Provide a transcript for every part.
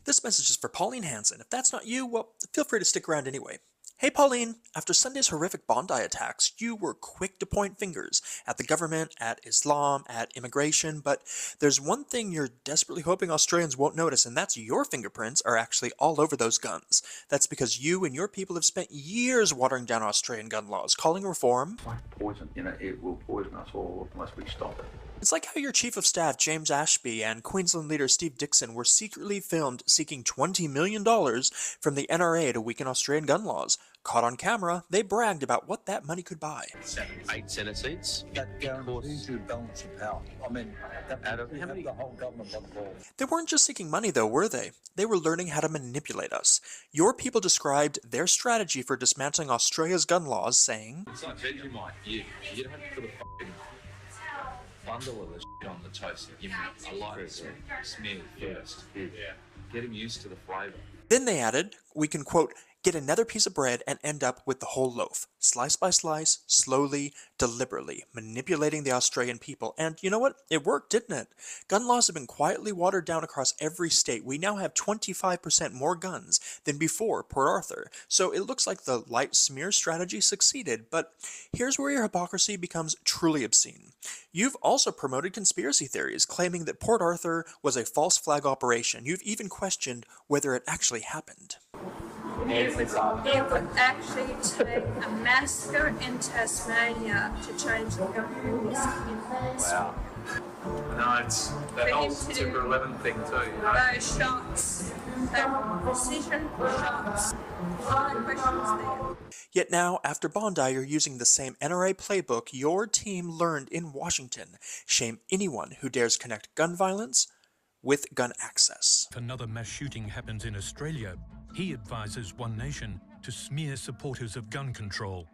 This message is for Pauline Hanson. If that's not you, well, feel free to stick around anyway. Hey Pauline, after Sunday's horrific Bondi attacks, you were quick to point fingers at the government, at Islam, at immigration, but there's one thing you're desperately hoping Australians won't notice, and that's your fingerprints are actually all over those guns. That's because you and your people have spent years watering down Australian gun laws, calling reform It's like poison, it will poison us all unless we stop it. It's like how your Chief of Staff James Ashby and Queensland leader Steve Dixon were secretly filmed seeking $20 million from the NRA to weaken Australian gun laws. Caught on camera, they bragged about what that money could buy. 8 Senate seats. That guarantees you balance of power. I mean, Out of how many? the whole government on the ball. They weren't just seeking money though, were they? They were learning how to manipulate us. Your people described their strategy for dismantling Australia's gun laws, saying, It's like Vegemite. You don't have to put a fucking bundle of the shit on the toast and give him a light smear first. Get him used to the flavour. Then they added, we can, quote, get another piece of bread and end up with the whole loaf, slice by slice, slowly, deliberately, manipulating the Australian people. And you know what? It worked, didn't it? Gun laws have been quietly watered down across every state. We now have 25% more guns than before Port Arthur. So it looks like the light smear strategy succeeded. But here's where your hypocrisy becomes truly obscene. You've also promoted conspiracy theories, claiming that Port Arthur was a false flag operation. You've even questioned whether it actually happened. It would actually take a massacre in Tasmania to change the government. Wow. No, it's that whole September 11 thing too. Those shots, those precision shots, all the questions there. Yet now, after Bondi, you're using the same NRA playbook your team learned in Washington. Shame anyone who dares connect gun violence with gun access. If another mass shooting happens in Australia, he advises One Nation to smear supporters of gun control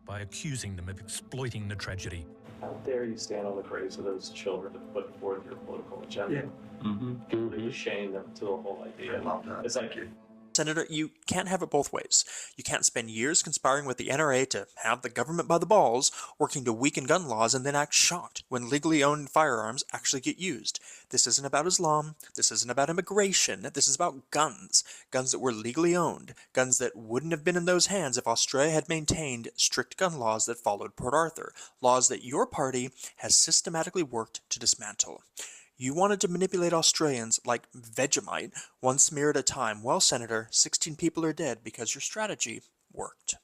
by accusing them of exploiting the tragedy. How dare you stand on the graves of those children to put forth your political agenda? You shame them to the whole idea. I love that. It's like Senator, you can't have it both ways. You can't spend years conspiring with the NRA to have the government by the balls, working to weaken gun laws, and then act shocked when legally owned firearms actually get used. This isn't about Islam. This isn't about immigration. This is about guns. Guns that were legally owned. Guns that wouldn't have been in those hands if Australia had maintained strict gun laws that followed Port Arthur. Laws that your party has systematically worked to dismantle. You wanted to manipulate Australians like Vegemite, one smear at a time. Well, Senator, 16 people are dead because your strategy worked.